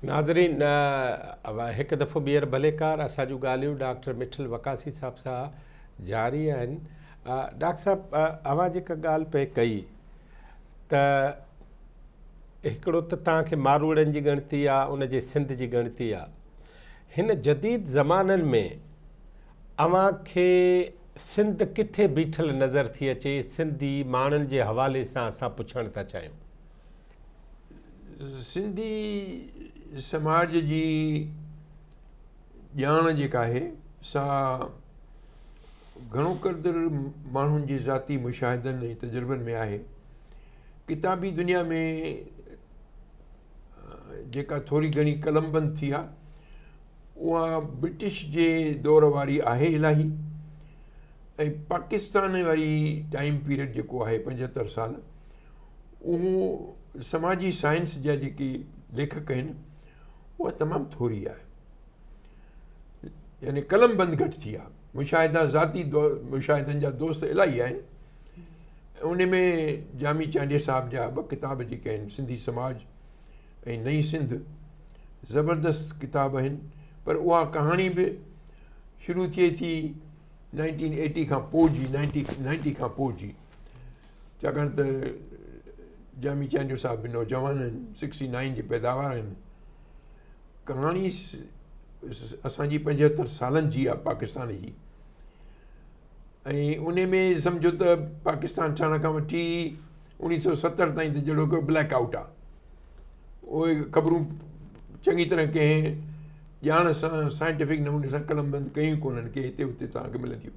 नाज़रीन हिकु दफ़ो ॿीहर भलेकार असांजूं ॻाल्हियूं डॉक्टर मिठल वकासी साहब सां जारी आहिनि। डॉक्टर साहब अवां जेका ॻाल्हि पे कई त हिकिड़ो त तव्हांखे मारूड़नि जी ॻणती आहे, उनजे सिंध जी ॻणती आहे। हिन जदीद ज़माननि में अव्हांखे सिंध किथे बीठल नज़र थी अचे, सिंधी माण्हुनि जे हवाले सां असां पुछणु था चाहियूं। सिंधी समाज जी ॼाण जेका आहे सा घणो क़दुरु माण्हुनि जे ज़ाती मुशाहिदनि ऐं तजुर्बनि में आहे। किताबी दुनिया में जेका थोरी घणी कलमबंद थी आहे उहा ब्रिटिश जे दौर वारी आहे इलाही, ऐं पाकिस्तान वारी टाइम पीरियड जेको आहे 75 साल, उहो समाजी साइंस जा जेके लेखक आहिनि उहा तमामु थोरी आहे, यानी कलमबंद घटि थी आहे। मुशाहिदा ज़ाती मुशाहिदनि जा दोस्त इलाही आहिनि। उन में जामी चांडिया साहब जा 2 किताब जेके आहिनि, सिंधी समाज ऐं नई सिंध, ज़बरदस्त किताब आहिनि। पर उहा कहाणी बि शुरू थिए थी 1980 खां पोइ जी, 90 खां पोइ जी, छाकाणि त जामी चांडियो साहब बि नौजवान आहिनि, 69 जी पैदावार आहिनि। कहाणी असांजी 75 सालनि जी आहे पाकिस्तान जी, ऐं उन में सम्झो त पाकिस्तान ठहण खां वठी 1970 ताईं त जहिड़ो को ब्लैक आउट आहे। उहे ख़बरूं चङी तरह कंहिं ॼाण सां साइंटिफिक नमूने सां कलमबंद कयूं कोन्हनि के हिते हुते तव्हांखे मिलंदियूं।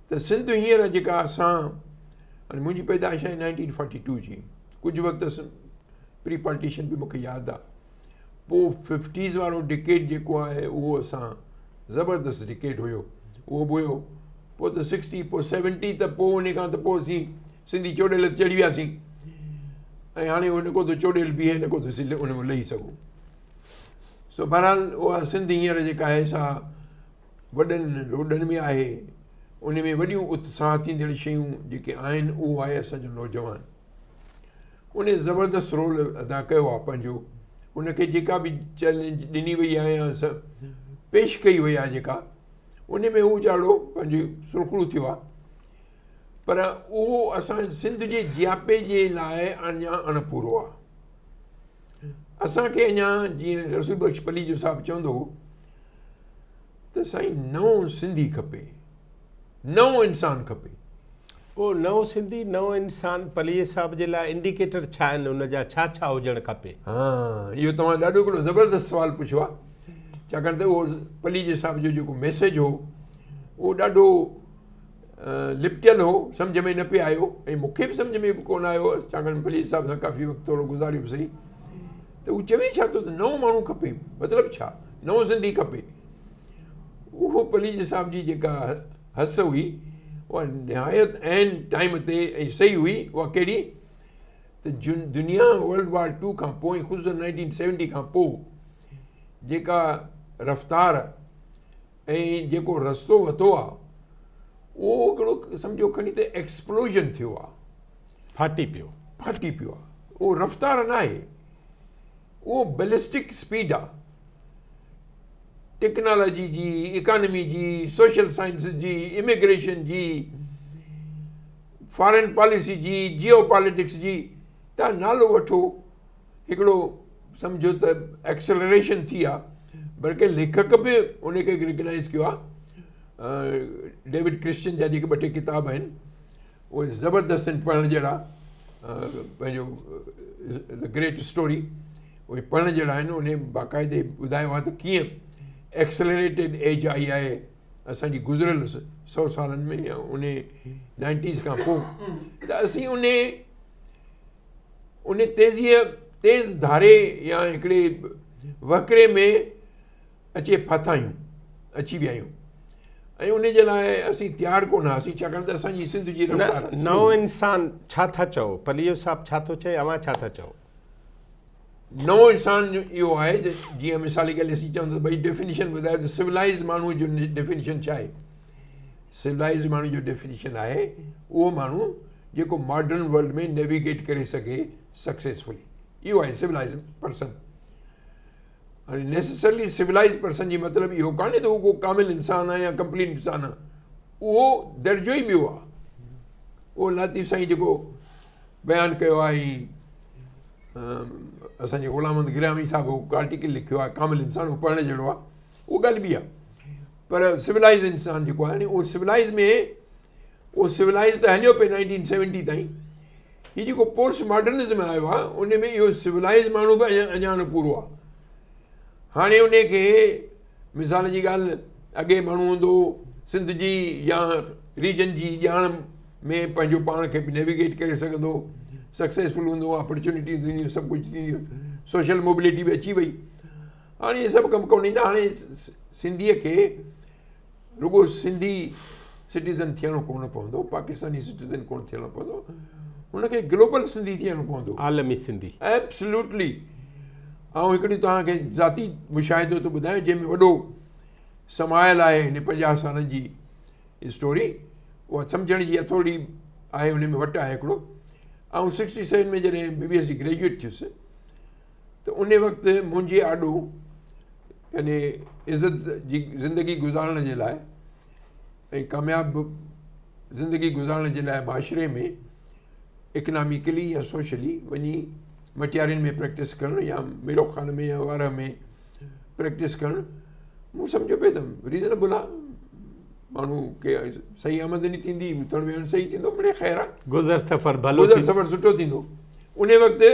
त सिंध हींअर जेका असां, हाणे मुंहिंजी पैदाइश आहे 1942 जी, कुझु वक़्तु प्री पार्टीशन बि मूंखे यादि आहे। पोइ 50s वारो डिकेड जेको आहे उहो असां ज़बरदस्त डिकेड हुयो, उहो बि हुयो। पोइ त 60, पोइ 70, त पोइ उन खां त पोइ असीं सिंधी चोॾियल चढ़ी वियासीं, ऐं हाणे उहो न को त चोॾियल बीहे, न को त उन में लही सघूं। सो बहरहाल उहा सिंध हींअर जेका आहे सा वॾनि रोडनि में आहे, उन में वॾियूं उत्साह थींदड़ शयूं जेके आहिनि उहो आहे असांजो नौजवान। उन ज़बरदस्त रोल अदा कयो आहे पंहिंजो। उनखे जेका बि चैलेंज ॾिनी वई आहे या पेश कई वई आहे जेका, उन में हू ॾाढो पंहिंजो सुरखुरू थियो आहे। पर उहो असां सिंध जे जियापे जे लाइ अञा अणपूरो आहे। असांखे अञा जीअं रसूल बख्श पली जो साहिबु चवंदो हो त साईं नओं सिंधी खपे, नओं इंसानु खपे। उहो नओं सिंधी, नओं इंसानु पलीअ साहिब जे लाइ इंडिकेटर छा आहिनि, उनजा छा छा हुजणु खपे? हा, इहो तव्हां ॾाढो हिकिड़ो ज़बरदस्त सुवालु पुछियो आहे, छाकाणि त उहो पली जे साहिब जो जेको मैसेज हो उहो ॾाढो लिपटियल हो, सम्झ में न पियो आयो, ऐं मूंखे बि सम्झ में बि कोन आयो, छाकाणि पली साहिब सां काफ़ी वक़्तु थोरो गुज़ारियो बि सही। त उहो चवे छा थो त नओं माण्हू खपे, मतिलबु छा, नओं सिंधी खपे। उहो पली जे साहिब जी जेका हस हुई उहा निहायत ऐन टाइम ते ऐं सही हुई। उहा कहिड़ी त दुनिया वर्ल्ड वार 2 खां पोइ, ख़ुशि 1970 खां पोइ जेका रफ़्तार ऐं जेको रस्तो वरितो आहे उहो हिकिड़ो सम्झो खणी त एक्सप्लोजन थियो आहे, फाटी पियो आहे। उहो रफ़्तार न आहे, उहो बैलिस्टिक स्पीड आहे। टेक्नोलॉजी जी, इकानमी जी, सोशल साइंस जी, इमिग्रेशन जी, फॉरेन पॉलिसी जी, जियो पॉलिटिक्स जी, तव्हां नालो वठो, हिकिड़ो सम्झो त एक्सेलरेशन थी आहे। बल्कि लेखक बि उनखे रिकग्नाइज़ कयो आहे। डेविड क्रिश्चियन जा जेके 2 टे किताब आहिनि उहे ज़बरदस्त आहिनि पढ़ण जहिड़ा। पंहिंजो द ग्रेट स्टोरी, उहे पढ़ण जहिड़ा आहिनि। उन बाक़ाइदे ॿुधायो आहे त कीअं एक्सेलरेटेड एज आई आहे असांजी गुज़िरियल 100 सालनि में, या उन 90s खां पोइ। त असीं उन तेज़ धारे या हिकिड़े वकिरे में अची विया आहियूं, ऐं उन जे लाइ असीं तयारु कोन हुआसीं, छाकाणि त असांजी सिंध जी नओं इंसानु छा था चओ? पलीअ साहिबु छा थो चए, अव्हां छा था चओ? नओं इंसानु इहो आहे जीअं मिसाल के लिए असीं चवंदा भई डेफिनेशन ॿुधायो त सिविलाइज़ माण्हू जो डेफिनेशन छा आहे। सिविलाइज़ माण्हू जो डेफिनेशन आहे उहो माण्हू जेको मॉडर्न वर्ल्ड में नेविगेट करे सघे सक्सेसफुली, इहो आहे सिविलाइज़ पर्सन। हाणे नेसेसरली सिविलाइज़ पर्सन जी मतिलबु इहो कान्हे त उहो को कामिल इंसानु आहे या कंप्लीट इंसानु आहे, उहो दर्जो ई ॿियो आहे। उहो लातीफ़ साईं जेको बयानु कयो आहे असांजे ग़ुलाम अहमद गिरामी साहिबु आर्टिकल लिखियो आहे कामिल इंसानु, उहो पढ़ण जहिड़ो आहे, उहो ॻाल्हि ॿी आहे। पर सिविलाइज़ इंसानु जेको आहे उहो सिविलाइज़ त हलियो पियो 1970 ताईं। हीउ जेको पोस्ट मॉडर्निज़म आयो आहे उन में इहो सिविलाइज़ माण्हू बि अञा न पूरो आहे। हाणे उन खे मिसाल जी ॻाल्हि, अॻे माण्हू हूंदो सिंध जी या रीजन जी ॼाण में पंहिंजो पाण खे बि नेविगेट करे सघंदो, सक्सेसफुल हूंदो, अपॉर्चुनिटी थींदियूं, सभु कुझु थींदियूं, सोशल मोबिलिटी बि अची वई। हाणे इहे सभु कमु कोन ईंदा। हाणे सिंधीअ खे रुॻो सिंधी सिटीज़न थियणो कोन पवंदो, पाकिस्तानी सिटीज़न कोन थियणो पवंदो, हुनखे ग्लोबल सिंधी थियणो पवंदो, आलमी सिंधी। एब्सोल्युटली। ऐं हिकिड़ी तव्हांखे ज़ाती मुशाहिदो थो ॿुधायां जंहिंमें वॾो समायल आहे हिन 50 सालनि जी स्टोरी, उहा सम्झण जी थोरी आहे, हुन में वटि आहे हिकिड़ो। ऐं 67 में जॾहिं BBS जी ग्रेजुएट थियुसि त उन वक़्तु मुंहिंजे आॾो यानी इज़त जी ज़िंदगी गुज़ारण जे लाइ ऐं कामयाबु ज़िंदगी गुज़ारण जे लाइ माशरे में इकनॉमिकली या सोशली वञी मटियारियुनि में प्रैक्टिस करणु या मीरो खान में या वार में प्रैक्टिस करणु, मूं सम्झो पियो त रीज़नेबल आहे। माण्हू खे सही आमदनी थींदी, उथणु वेहणु सही थींदो, मिड़े ख़ैरु आहे, गुज़र सफ़र सुठो थींदो। उन वक़्तु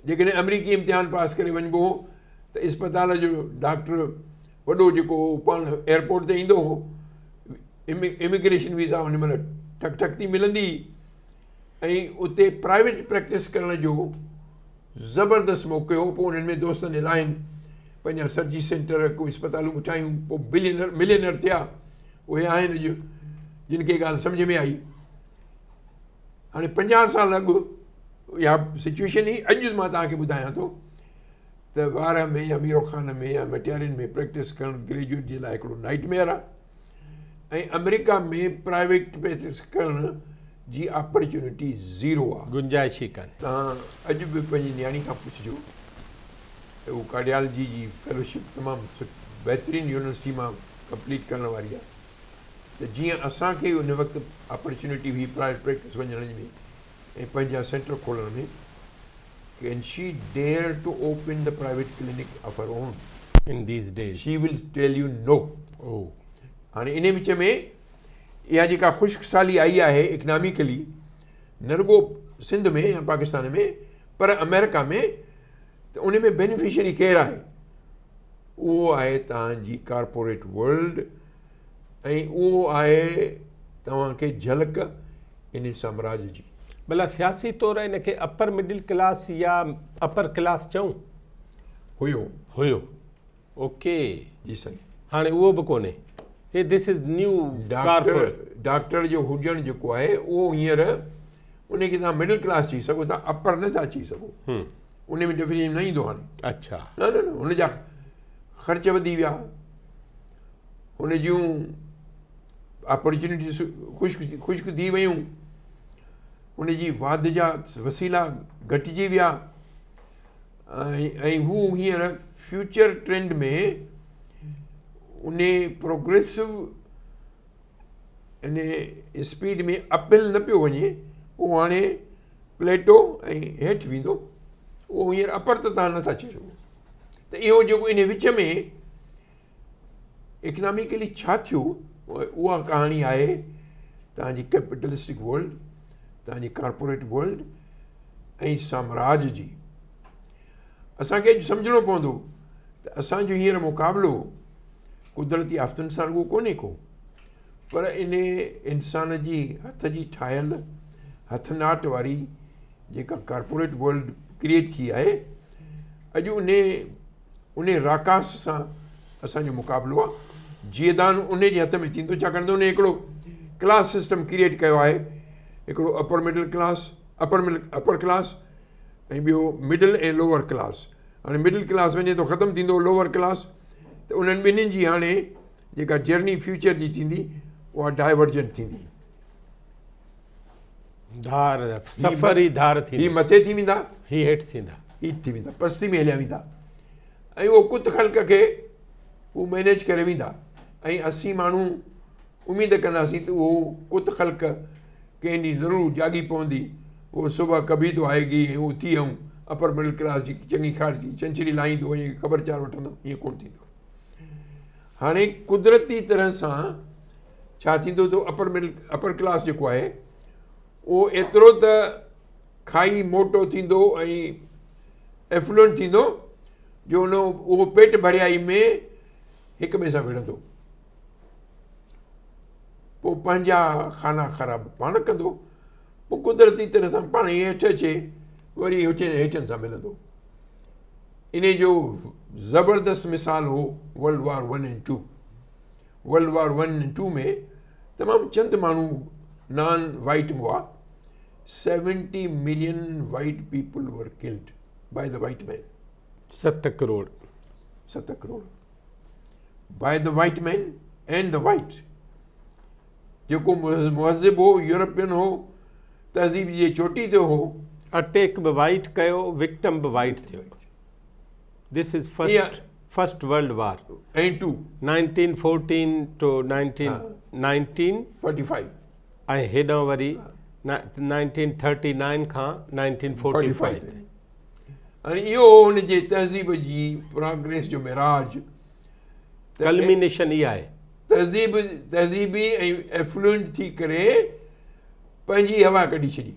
जेकॾहिं अमरीकी इम्तिहान पास करे वञिबो हो त इस्पताल जो डॉक्टर वॾो जेको पाण एयरपोर्ट ते ईंदो हो, इमिग्रेशन वीज़ा हुन महिल ठक ठक थी मिलंदी, ऐं उते प्राइवेट प्रैक्टिस करण जो ज़बरदस्त मौक़ो हो। पोइ उन्हनि में दोस्तनि इलाहिनि पंहिंजा सर्जरी सेंटर, कोई इस्पतालूं ठाहियूं, पोइ मिलियनर थिया। उहे आहिनि अॼु जिन खे ॻाल्हि सम्झ में आई। हाणे 50 साल अॻु इहा सिचुएशन ई अॼु मां तव्हांखे ॿुधायां थो त वार में या मीरो खान में या मटियारियुनि में प्रैक्टिस करणु ग्रेजुएट जे लाइ हिकिड़ो नाइटमेयर आहे। ऐं अमेरिका में प्राइवेट प्रैक्टिस करण जी अपॉर्चुनिटी ज़ीरो आहे, गुंजाइश ई कान्हे। तव्हां अॼु बि पंहिंजी न्याणी खां पुछिजो, उहो कार्डियोलॉजी जी फेलोशिप तमामु बहितरीनु यूनिवर्सिटी मां कंप्लीट करण वारी आहे, त जीअं असांखे उन वक़्तु अपॉर्चुनिटी हुई प्राइवेट प्रैक्टिस वञण में ऐं पंहिंजा सेंटर खोलण में, can she dare to open the private clinic of her own in these days? She will tell you no. हाणे इन विच में इहा जेका ख़ुश्कसाली आई आहे इकनॉमिकली, न रुॻो सिंध में या पाकिस्तान में पर अमेरिका में, त उन में बेनिफिशियरी केरु आहे? उहो आहे तव्हांजी कॉर्पोरेट वर्ल्ड, ऐं उहो आहे तव्हांखे झलक इन साम्राज्य जी। भला सियासी तौरु इनखे अपर मिडिल क्लास या अपर क्लास चऊं? हुयो ओके जी साईं। हाणे उहो बि कोन्हे। This is new. डॉक्टर जो हुजणु जेको आहे उहो हींअर उनखे तव्हां मिडिल क्लास चई सघो था, अपर नथा चई सघो। उन में डिफरेंस न ईंदो हाणे। अच्छा। न हुनजा ख़र्च वधी विया, हुन जूं अपॉर्चुनिटीज़ ख़ुश्क थी वियूं, हुन जी वाध जा वसीला घटिजी विया, ऐं हू हींअर फ्यूचर ट्रेंड में उन प्रोग्रेसिव इन स्पीड में अपहिल न पियो वञे, उहो हाणे प्लेटो ऐं हेठि वेंदो। उहो हींअर अपर त तव्हां नथा चई सघो। त इहो जेको इन विच में इकनॉमिकली छा थियो, उहा कहाणी आहे तव्हांजी कैपिटलिस्टिक वर्ल्ड, तव्हांजी कॉर्पोरेट वर्ल्ड ऐं साम्राज्य जी। असांखे अॼु सम्झणो पवंदो त असांजो हींअर मुक़ाबिलो कुदरती आफ़तुनि सां रुॻो कोन्हे को, पर इन इंसान जी हथ जी ठाहियल हथनाट वारी जेका कॉर्पोरेट वर्ल्ड क्रिएट थी आहे, अॼु उन राकास सां असांजो मुक़ाबिलो आहे। जीअदान उन जे हथ में थींदो, छाकाणि त उन हिकिड़ो क्लास सिस्टम क्रिएट कयो आहे, हिकिड़ो upper middle class, upper class ऐं ॿियो मिडिल ऐं लोअर क्लास। हाणे मिडिल क्लास वञे थो ख़तमु थींदो लोअर क्लास, त उन्हनि ॿिन्हिनि जी हाणे जेका जर्नी फ्यूचर जी थींदी उहा डाइवर्जेंट थींदी। सफ़र ई धार थींदी। ही मथे थी वेंदा, ही हेठि थींदा, ही थी वेंदा, पस्ती में हलिया वेंदा। ऐं उहो कुत ख़ल्क़ खे हू मैनेज करे वेंदा ऐं असीं माण्हू उमेद कंदासीं त उहो कुत ख़ल्क़ कंहिं ॾींहुं ज़रूरु जाॻी पवंदी, उहो सुबुह कभी तो आएगी ऐं उथी ऐं अपर मिडिल क्लास जी चङी ख़ारजी सेंचुरी लाहींदो ऐं ख़बरचार वठंदो, ईअं कोन्ह थींदो। हाणे कुदरती तरह सां छा थींदो त अपर क्लास जेको आहे उहो एतिरो त खाई मोटो थींदो ऐं एफ्लुएंट थींदो जो उहो पेट भरियाई में हिक ॿिए सां विढ़ंदो, पोइ पंहिंजा खाना ख़राब पाण कंदो, पोइ कुदरती तरह सां पाण ई हेठि अचे वरी हेठनि सां मिलंदो। इन जो ज़बरदस्त मिसाल हो वर्ल्ड वार 1 ऐं 2। वर्ल्ड वार 1 ऐं 2 में तमामु चंद माण्हू नॉन वाइट हुआ। 70 million white people were killed by the white man. 7 crore 7 crore by the white man and the white। जेको मुहज़िब हो, यूरोपियन हो, तहज़ीब जी चोटी ते हो, अटैक बि वाइट कयो, विक्टम बि वाइट थियो। This is first world war ऐं 2 1914 to 1945 ऐं हेॾां वरी 1939 खां 1945। हाणे इहो हुनजे तहज़ीब जी प्रोग्रेस जो मिराज, कल्मिनेशन इहा आहे। तहज़ीबी ऐं एफ्लुएंट थी करे पंहिंजी हवा कढी छॾी,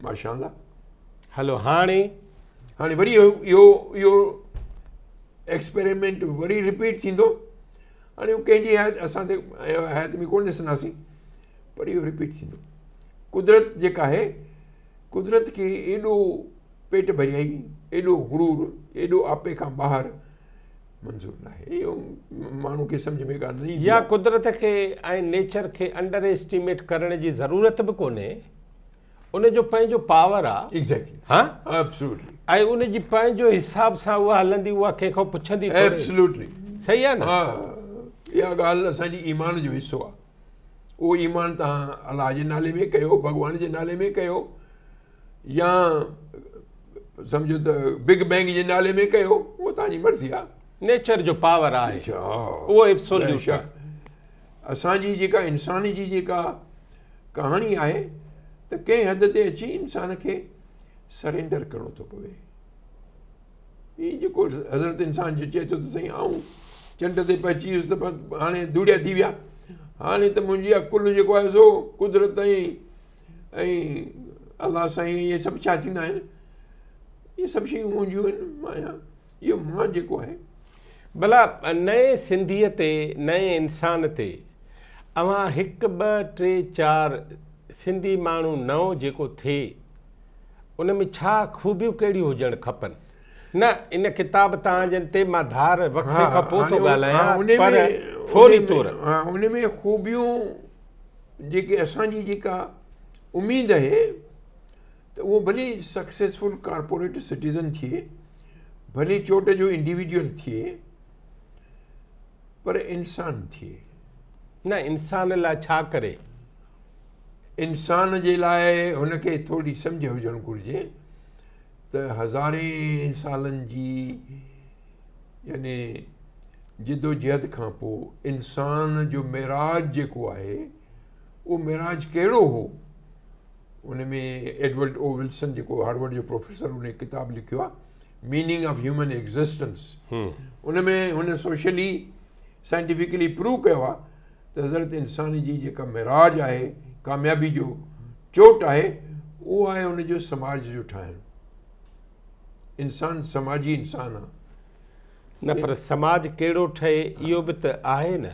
माशाअल्लाह। हलो हाणे वरी इहो एक्सपेरिमेंट वरी रिपीट थींदो। हाणे उहो कंहिंजी असां ते हयात में कोन ॾिसंदासीं, पर इहो रिपीट थींदो। कुदरत जेका आहे, कुदरत खे एॾो पेट भरियाई, एॾो गुरूर, एॾो आपे खां ॿाहिरि मंज़ूर न आहे। इहो माण्हू खे सम्झ में कान ईंदी। या कुदरत खे ऐं नेचर खे अंडर एस्टिमेट करण जी ज़रूरत बि कोन्हे। उनजो पंहिंजो पावर आहे। एग्ज़ैक्टली, हा, एब्सोल्युटली। ऐं उनजी पंहिंजो हिसाब सां उहा हलंदी, उहा कंहिंखां पुछंदी। एब्सोल्युटली सही आहे न? हा, इहा ॻाल्हि असांजी ईमान जो हिसो आहे। उहो ईमान तव्हां अलाह जे नाले में कयो, भॻवान जे नाले में कयो, या सम्झो त बिग बैंग जे नाले में कयो, उहो तव्हांजी मर्ज़ी आहे। नेचर जो पावर आहे, उहो एब्सोल्यूट आहे। असांजी जेका इंसान जी जेका कहाणी आहे त कंहिं हद ते अची इंसान खे सरेंडर करिणो थो पवे। हीअ जेको हज़रत इंसान जो चए थो त साईं आऊं चंड ते पहुची वियुसि त हाणे धूड़िया थी विया, हाणे त मुंहिंजी अकुलु जेको आहे सो कुदरत ऐं अलाह साईं इहे सभु छा थींदा आहिनि, इहे सभु शयूं मुंहिंजियूं आहिनि। मां इहो मां जेको आहे भला नए सिंधीअ ते, नए इंसान ते अवां 1 2 3 4 सिंधी माण्हू नओं जेको थिए उन में छा खूबियूं कहिड़ियूं हुजणु खपनि? न इन किताब तव्हांजनि ते मां धार वक़्फ़े खां पोइ थो ॻाल्हायां, पर फौरी तौर उन में खूबियूं जेके असांजी जेका उमेद आहे त उहो भली सक्सेसफुल कॉर्पोरेट सिटीज़न थिए, भली चोट जो इंडिविजुअल थिए, पर इंसान थिए। न, इंसान लाइ छा करे? इंसान जे लाइ हुनखे थोरी सम्झ हुजणु घुरिजे त हज़ारे सालनि जी यानी जिदोजहद खां पोइ इंसान जो मेराज जेको आहे, उहो मेराज कहिड़ो हो। उन में एडवर्ड ओ विल्सन जेको हार्वर्ड जो प्रोफेसर, उन किताब लिखियो आहे मीनिंग ऑफ ह्यूमन एग्ज़िस्टेंस। उन में हुन सोशली साइंटिफिकली प्रूव कयो आहे त हज़रत इंसान जी जेका मेराज आहे, कामयाबी जो चोट आहे, उहो आहे हुनजो समाज जो ठाहिणु। इंसान समाजी इंसान आहे न, पर समाज कहिड़ो ठहे इहो बि त आहे न।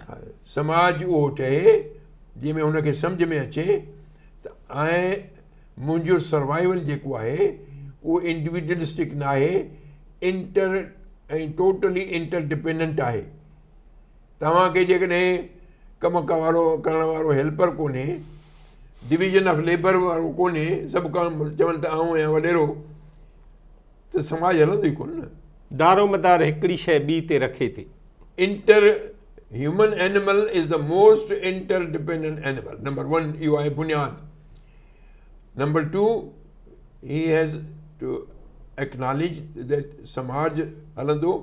समाज उहो ठहे जंहिंमें हुनखे सम्झ में अचे त ऐं मुंहिंजो सर्वाइवल जेको आहे उहो इंडिविजुअलिस्टिक न आहे, इंटर ऐं टोटली इंटरडिपेंडेंट आहे। तव्हांखे जेकॾहिं कम करण वारो हेल्पर कोन्हे, डिवीज़न ऑफ लेबर वारो कोन्हे, सभु कमु चवनि त आऊं ऐं वॾेरो, त समाज हलंदो ई कोन न। दारो मदार हिकिड़ी शइ ॿी ते रखे थी। Human animal is the most interdependent animal. Number 1 इहो आहे बुनियाद। Number 2, he has two acknowledge that समाज हलंदो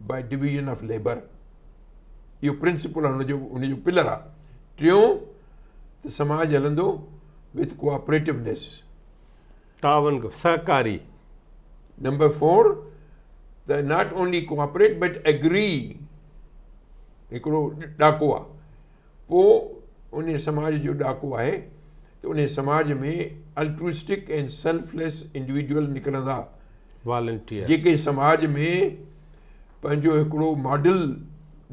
बाय डिवीजन ऑफ लेबर। इहो प्रिंसिपल आहे हुनजो पिलर आहे। टियों त समाज हलंदो विथ कोऑपरेटिवनेस, तावन सहकारी। नंबर 4 त not only cooperate but agree. हिकिड़ो ॾाको आहे, पोइ उन समाज जो ॾाको आहे त उन समाज में अल्ट्रुइस्टिक एंड सेल्फलेस इंडिविजुअल निकिरंदा, वॉलंटियर, जेके समाज में पंहिंजो हिकिड़ो मॉडल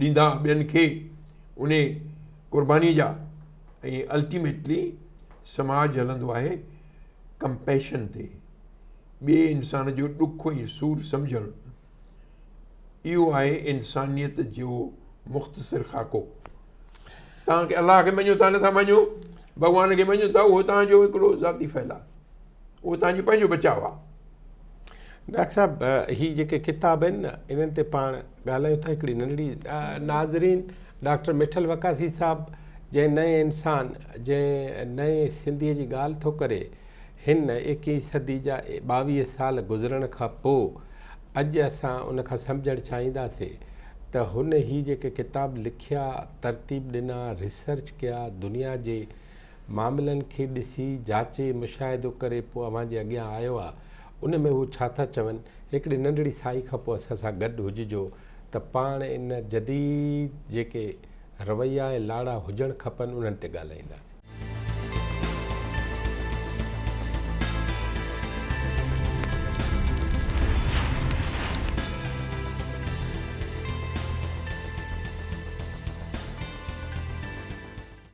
ॾींदा ॿियनि खे उन क़ुर्बानी जा। ऐं अल्टीमेटली समाज हलंदो आहे कंपैशन ते, ॿिए इंसान जो ॾुख ऐं सूर सम्झणु। इहो आहे इंसानियत जो मुख़्तसिर ख़ाको। तव्हांखे अलाह खे मञो था नथा मञो, भॻवान खे मञो था, उहो तव्हांजो हिकिड़ो ज़ाती फ़ैल आहे, उहो तव्हांजो पंहिंजो बचाव आहे। डॉक्टर साहिबु ही जेके किताब आहिनि न, इन्हनि ते पाण ॻाल्हायूं था। हिकिड़ी नंढड़ी नाज़रीन, डॉक्टर मिठल वकासी साहिबु जंहिं नए इंसान, जंहिं नए सिंधीअ जी ॻाल्हि थो करे, हिन 21वीं सदी जा 22 साल गुज़रण खां पोइ अॼु असां उन खां सम्झणु चाहींदासीं त हुन ही जेके किताब लिखिया, तरतीब ॾिना, रिसर्च कया, दुनिया जे मामलनि खे ॾिसी जाचे मुशाहिदो करे पोइ अव्हां जे अॻियां आयो आहे। उन में उहो छा था चवनि, हिकिड़ी नंढड़ी साई खां पोइ असां सां गॾु हुजिजो त पाण इन जदीद जेके रवैया ऐं लाड़ा हुजणु खपनि उन्हनि ते ॻाल्हाईंदा।